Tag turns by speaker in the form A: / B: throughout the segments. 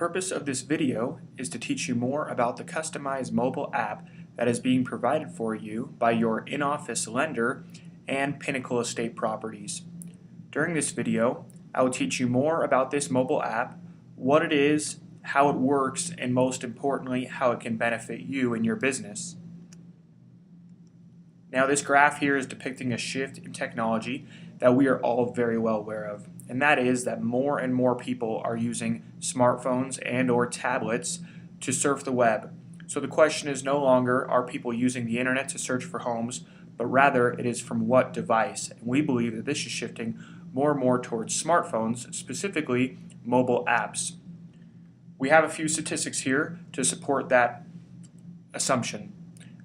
A: purpose of this video is to teach you more about the customized mobile app that is being provided for you by your in-office lender and Pinnacle Estate Properties. During this video, I will teach you more about this mobile app, what it is, how it works, and most importantly, how it can benefit you and your business. Now, this graph here is depicting a shift in technology that we are all very well aware of, and that is that more and more people are using smartphones and or tablets to surf the web. So the question is no longer are people using the internet to search for homes, but rather it is from what device. And we believe that this is shifting more and more towards smartphones, specifically mobile apps. We have a few statistics here to support that assumption.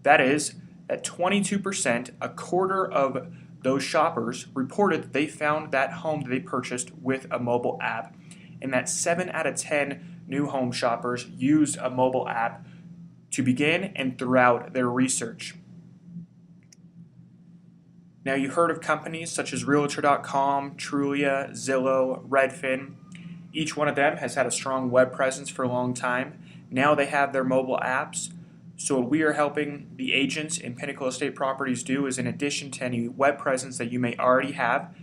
A: That is that 22%, a quarter of those shoppers, reported that they found that home that they purchased with a mobile app, and that 7 out of 10 new home shoppers used a mobile app to begin and throughout their research. Now, you heard of companies such as Realtor.com, Trulia, Zillow, Redfin. Each one of them has had a strong web presence for a long time. Now they have their mobile apps. So what we are helping the agents in Pinnacle Estate Properties do is, in addition to any web presence that you may already have,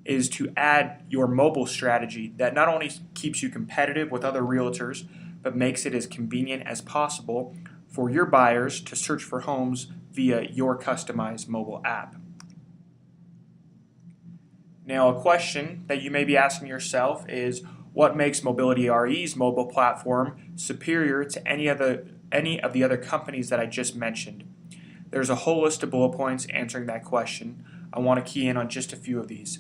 A: is to add your mobile strategy that not only keeps you competitive with other realtors, but makes it as convenient as possible for your buyers to search for homes via your customized mobile app. Now, a question that you may be asking yourself is, what makes Mobility RE's mobile platform superior to any of the other companies that I just mentioned? There's a whole list of bullet points answering that question. I want to key in on just a few of these.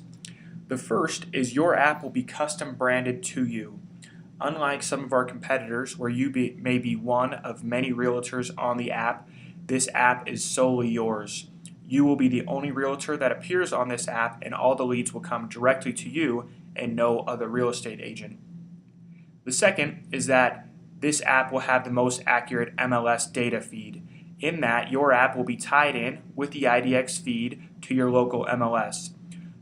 A: The first is your app will be custom branded to you. Unlike some of our competitors where you may be one of many realtors on the app, this app is solely yours. You will be the only realtor that appears on this app, and all the leads will come directly to you and no other real estate agent. The second is that this app will have the most accurate MLS data feed, in that your app will be tied in with the IDX feed to your local MLS.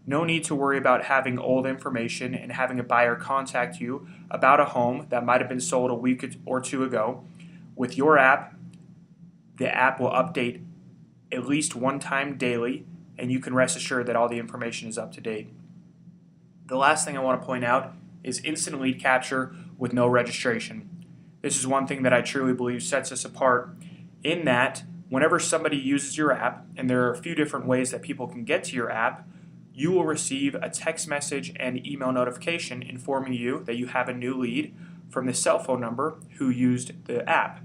A: No need to worry about having old information and having a buyer contact you about a home that might have been sold a week or two ago. With your app, the app will update at least one time daily, and you can rest assured that all the information is up to date. The last thing I want to point out is instant lead capture with no registration. This is one thing that I truly believe sets us apart, in that whenever somebody uses your app, and there are a few different ways that people can get to your app, you will receive a text message and email notification informing you that you have a new lead from the cell phone number who used the app.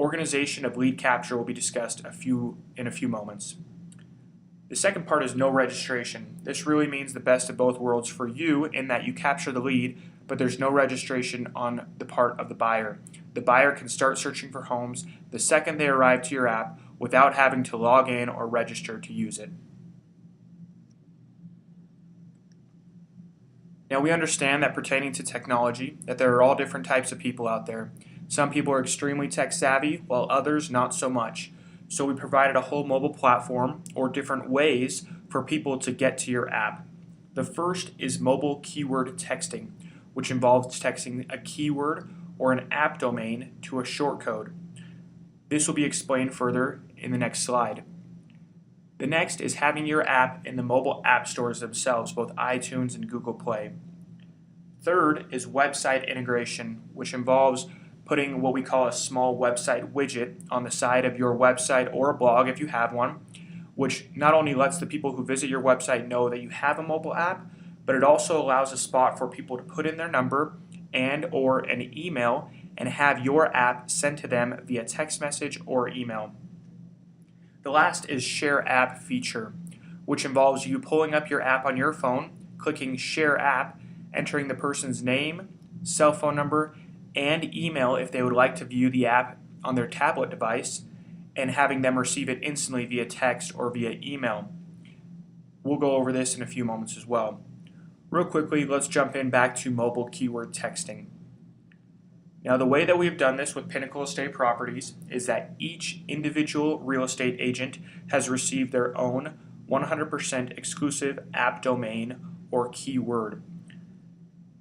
A: Organization of lead capture will be discussed in a few moments. The second part is no registration. This really means the best of both worlds for you, in that you capture the lead, but there's no registration on the part of the buyer. The buyer can start searching for homes the second they arrive to your app without having to log in or register to use it. Now, we understand that pertaining to technology, that there are all different types of people out there. Some people are extremely tech savvy, while others not so much. So we provided a whole mobile platform, or different ways for people to get to your app. The first is mobile keyword texting, which involves texting a keyword or an app domain to a shortcode. This will be explained further in the next slide. The next is having your app in the mobile app stores themselves, both iTunes and Google Play. Third is website integration, which involves putting what we call a small website widget on the side of your website or a blog if you have one, which not only lets the people who visit your website know that you have a mobile app, but it also allows a spot for people to put in their number and or an email and have your app sent to them via text message or email. The last is Share App feature, which involves you pulling up your app on your phone, clicking Share App, entering the person's name, cell phone number, and email if they would like to view the app on their tablet device, and having them receive it instantly via text or via email. We'll go over this in a few moments as well. Real quickly, let's jump in back to mobile keyword texting. Now, the way that we've done this with Pinnacle Estate Properties is that each individual real estate agent has received their own 100% exclusive app domain or keyword.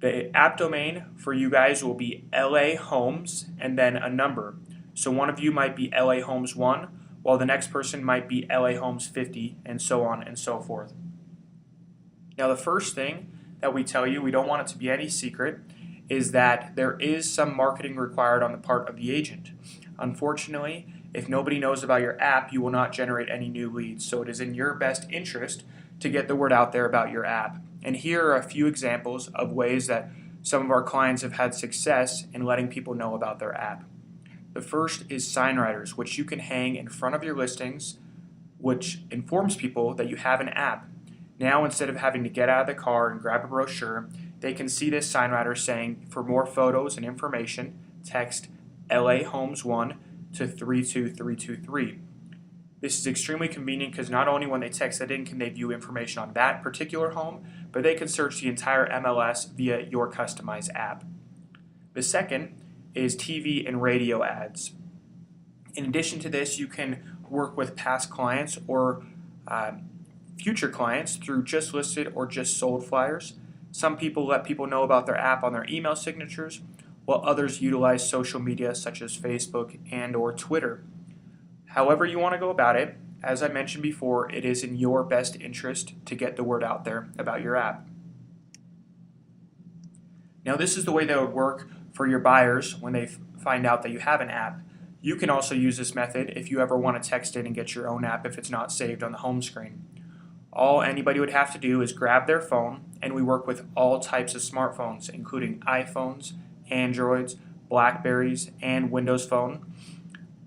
A: The app domain for you guys will be LA Homes and then a number. So one of you might be LA Homes 1, while the next person might be LA Homes 50, and so on and so forth. Now the first thing that we tell you, we don't want it to be any secret, is that there is some marketing required on the part of the agent. Unfortunately, if nobody knows about your app, you will not generate any new leads. So it is in your best interest to get the word out there about your app. And here are a few examples of ways that some of our clients have had success in letting people know about their app. The first is sign writers, which you can hang in front of your listings, which informs people that you have an app. Now, instead of having to get out of the car and grab a brochure, they can see this sign writer saying, for more photos and information, text LA Homes 1 to 32323. This is extremely convenient because not only when they text that in can they view information on that particular home, but they can search the entire MLS via your customized app. The second is TV and radio ads. In addition to this, you can work with past clients or future clients through just listed or just sold flyers. Some people let people know about their app on their email signatures, while others utilize social media such as Facebook and or Twitter. However you want to go about it, as I mentioned before, it is in your best interest to get the word out there about your app. Now this is the way that would work for your buyers when they find out that you have an app. You can also use this method if you ever want to text in and get your own app if it's not saved on the home screen. All anybody would have to do is grab their phone, and we work with all types of smartphones, including iPhones, Androids, Blackberries, and Windows Phone.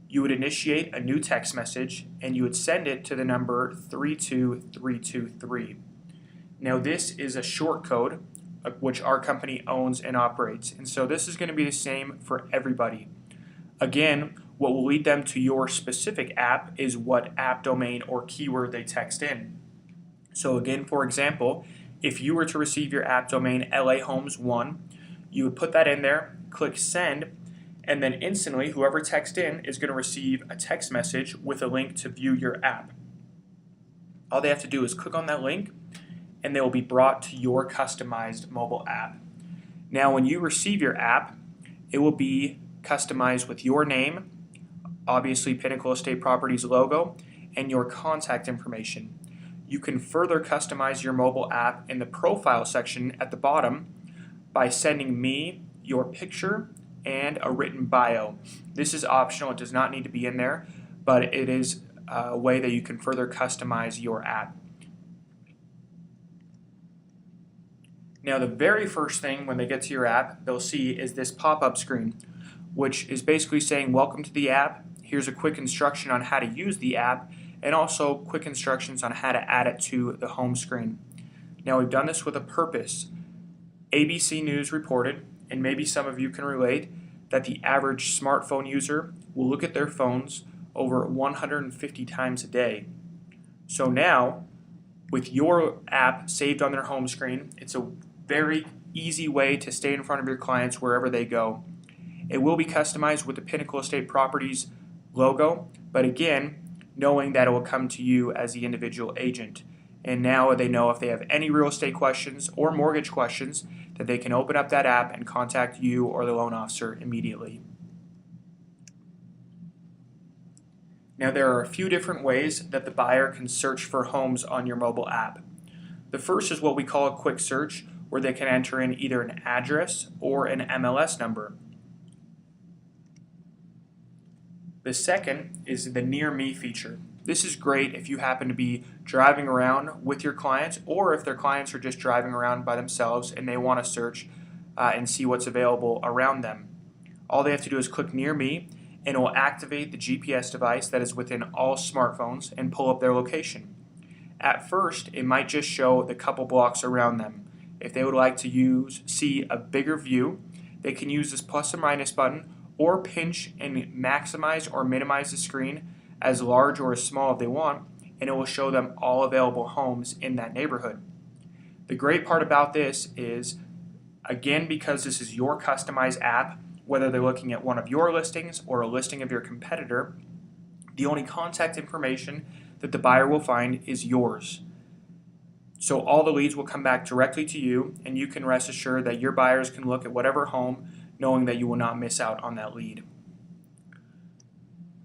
A: You would initiate a new text message, and you would send it to the number 32323. Now this is a short code which our company owns and operates, and so this is going to be the same for everybody. Again, what will lead them to your specific app is what app domain or keyword they text in. So again, for example, if you were to receive your app domain LA Homes 1, you would put that in there, click send, and then instantly whoever texts in is going to receive a text message with a link to view your app. All they have to do is click on that link and they will be brought to your customized mobile app. Now when you receive your app, it will be customized with your name, obviously Pinnacle Estate Properties logo, and your contact information. You can further customize your mobile app in the profile section at the bottom by sending me your picture and a written bio. This is optional, it does not need to be in there, but it is a way that you can further customize your app. Now the very first thing when they get to your app they'll see is this pop-up screen, which is basically saying welcome to the app, here's a quick instruction on how to use the app, and also quick instructions on how to add it to the home screen. Now we've done this with a purpose. ABC News reported, and maybe some of you can relate, that the average smartphone user will look at their phones over 150 times a day. So now, with your app saved on their home screen, it's a very easy way to stay in front of your clients wherever they go. It will be customized with the Pinnacle Estate Properties logo, but again, knowing that it will come to you as the individual agent. And now they know if they have any real estate questions or mortgage questions that they can open up that app and contact you or the loan officer immediately. Now there are a few different ways that the buyer can search for homes on your mobile app. The first is what we call a quick search, where they can enter in either an address or an MLS number. The second is the Near Me feature. This is great if you happen to be driving around with your clients, or if their clients are just driving around by themselves and they want to search and see what's available around them. All they have to do is click Near Me, and it will activate the GPS device that is within all smartphones and pull up their location. At first, it might just show the couple blocks around them. If they would like to see a bigger view, they can use this plus or minus button, or pinch and maximize or minimize the screen as large or as small as they want, and it will show them all available homes in that neighborhood. The great part about this is, again, because this is your customized app, whether they're looking at one of your listings or a listing of your competitor, the only contact information that the buyer will find is yours. So all the leads will come back directly to you, and you can rest assured that your buyers can look at whatever home knowing that you will not miss out on that lead.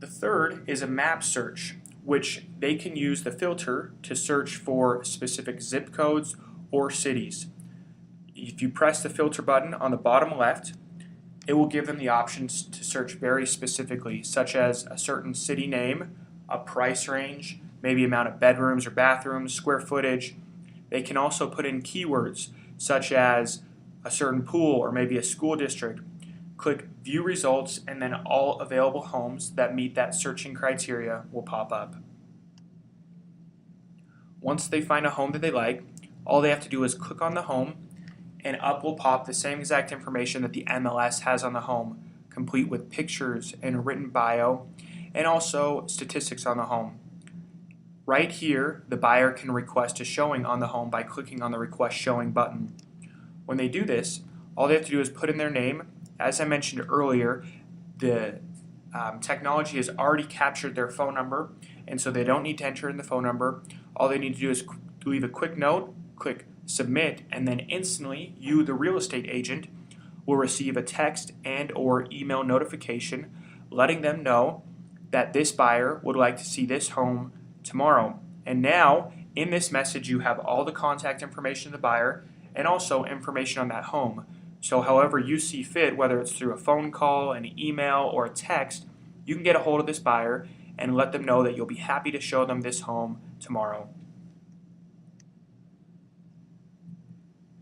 A: The third is a map search, which they can use the filter to search for specific zip codes or cities. If you press the filter button on the bottom left, it will give them the options to search very specifically, such as a certain city name, a price range, maybe amount of bedrooms or bathrooms, square footage. They can also put in keywords such as a certain pool or maybe a school district. Click View Results, and then all available homes that meet that searching criteria will pop up. Once they find a home that they like, all they have to do is click on the home, and up will pop the same exact information that the MLS has on the home, complete with pictures and a written bio, and also statistics on the home. Right here, the buyer can request a showing on the home by clicking on the Request Showing button. When they do this, all they have to do is put in their name. As I mentioned earlier, the technology has already captured their phone number, and so they don't need to enter in the phone number. All they need to do is leave a quick note, click Submit, and then instantly you, the real estate agent, will receive a text and or email notification letting them know that this buyer would like to see this home tomorrow. And now, in this message, you have all the contact information of the buyer and also information on that home. So however you see fit, whether it's through a phone call, an email, or a text, you can get a hold of this buyer and let them know that you'll be happy to show them this home tomorrow.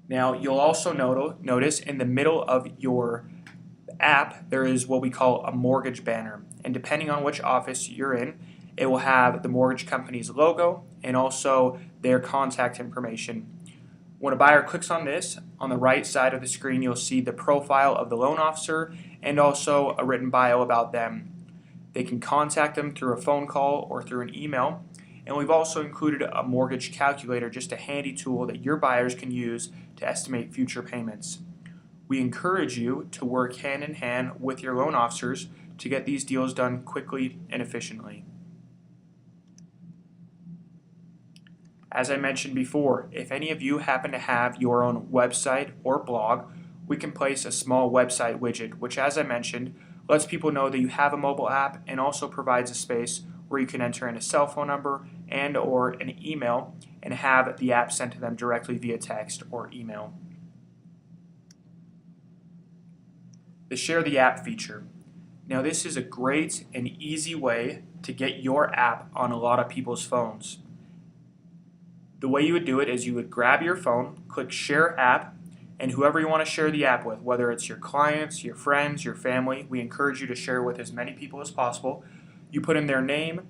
A: Now, you'll also notice in the middle of your app, there is what we call a mortgage banner. And depending on which office you're in, it will have the mortgage company's logo and also their contact information. When a buyer clicks on this, on the right side of the screen, you'll see the profile of the loan officer and also a written bio about them. They can contact them through a phone call or through an email. And we've also included a mortgage calculator, just a handy tool that your buyers can use to estimate future payments. We encourage you to work hand in hand with your loan officers to get these deals done quickly and efficiently. As I mentioned before, if any of you happen to have your own website or blog, we can place a small website widget, which, as I mentioned, lets people know that you have a mobile app and also provides a space where you can enter in a cell phone number and or an email and have the app sent to them directly via text or email. The Share the App feature. Now, this is a great and easy way to get your app on a lot of people's phones. The way you would do it is you would grab your phone, click Share App, and whoever you want to share the app with, whether it's your clients, your friends, your family, we encourage you to share with as many people as possible. You put in their name,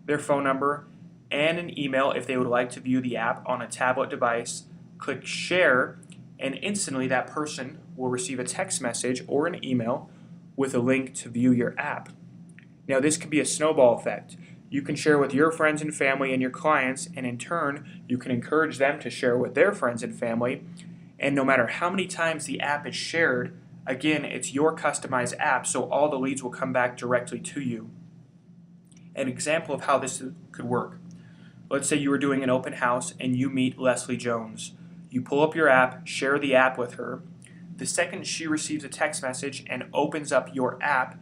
A: their phone number, and an email if they would like to view the app on a tablet device. Click Share, and instantly that person will receive a text message or an email with a link to view your app. Now, this can be a snowball effect. You can share with your friends and family and your clients, and in turn, you can encourage them to share with their friends and family. And no matter how many times the app is shared, again, it's your customized app, so all the leads will come back directly to you. An example of how this could work. Let's say you were doing an open house and you meet Leslie Jones. You pull up your app, share the app with her. The second she receives a text message and opens up your app,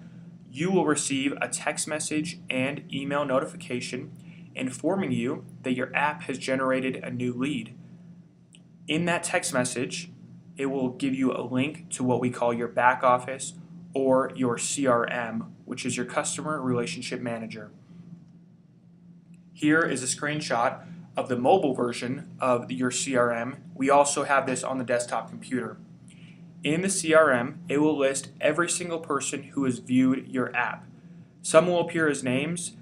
A: you will receive a text message and email notification informing you that your app has generated a new lead. In that text message, it will give you a link to what we call your back office or your CRM, which is your Customer Relationship Manager. Here is a screenshot of the mobile version of your CRM. We also have this on the desktop computer. In the CRM, it will list every single person who has viewed your app. Some will appear as names,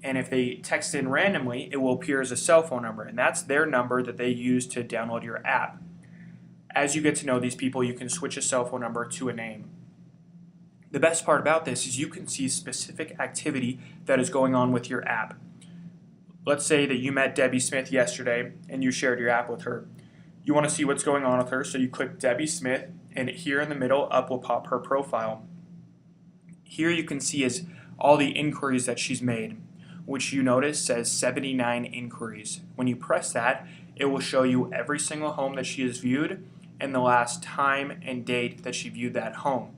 A: and if they text in randomly, it will appear as a cell phone number, and that's their number that they use to download your app. As you get to know these people, you can switch a cell phone number to a name. The best part about this is you can see specific activity that is going on with your app. Let's say that you met Debbie Smith yesterday and you shared your app with her. You want to see what's going on with her, so you click Debbie Smith, and here in the middle up will pop her profile. Here you can see is all the inquiries that she's made, which you notice says 79 inquiries. When you press that, It will show you every single home that she has viewed and the last time and date that she viewed that home.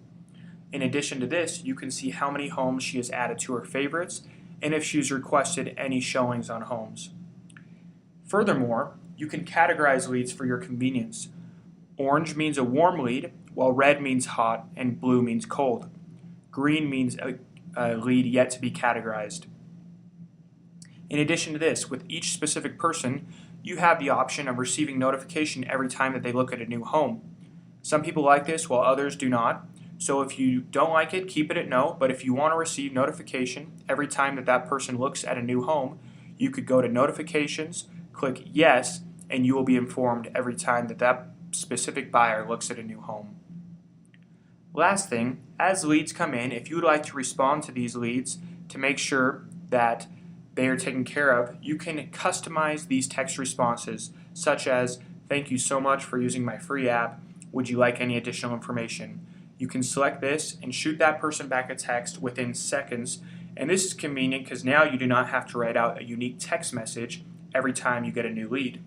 A: In addition to this, you can see how many homes she has added to her favorites and if she's requested any showings on homes. Furthermore, you can categorize leads for your convenience. Orange means a warm lead, while red means hot and blue means cold. Green means a lead yet to be categorized. In addition to this, with each specific person, you have the option of receiving notification every time that they look at a new home. Some people like this while others do not. So if you don't like it, keep it at no, but if you want to receive notification every time that that person looks at a new home, you could go to notifications, click yes, and you will be informed every time that that specific buyer looks at a new home. Last thing, as leads come in, if you would like to respond to these leads to make sure that they are taken care of, you can customize these text responses, such as, "Thank you so much for using my free app. Would you like any additional information?" You can select this and shoot that person back a text within seconds, and this is convenient because now you do not have to write out a unique text message every time you get a new lead.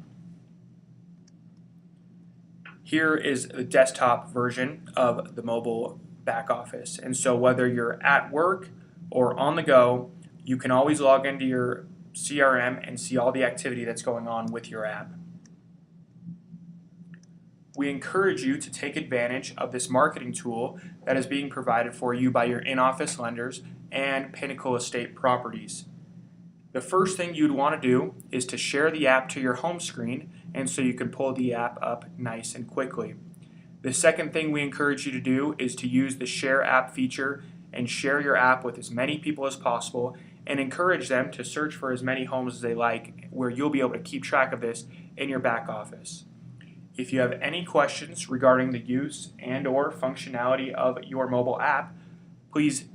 A: Here is the desktop version of the mobile back office, and so whether you're at work or on the go, you can always log into your CRM and see all the activity that's going on with your app. We encourage you to take advantage of this marketing tool that is being provided for you by your in-office lenders and Pinnacle Estate Properties. The first thing you'd want to do is to share the app to your home screen, and so you can pull the app up nice and quickly. The second thing we encourage you to do is to use the share app feature and share your app with as many people as possible and encourage them to search for as many homes as they like, where you'll be able to keep track of this in your back office. If you have any questions regarding the use and or functionality of your mobile app, please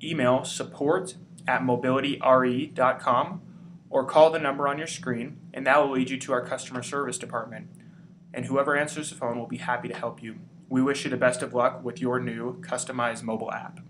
A: email support@mobilityre.com or call the number on your screen, and that will lead you to our customer service department. And whoever answers the phone will be happy to help you. We wish you the best of luck with your new customized mobile app.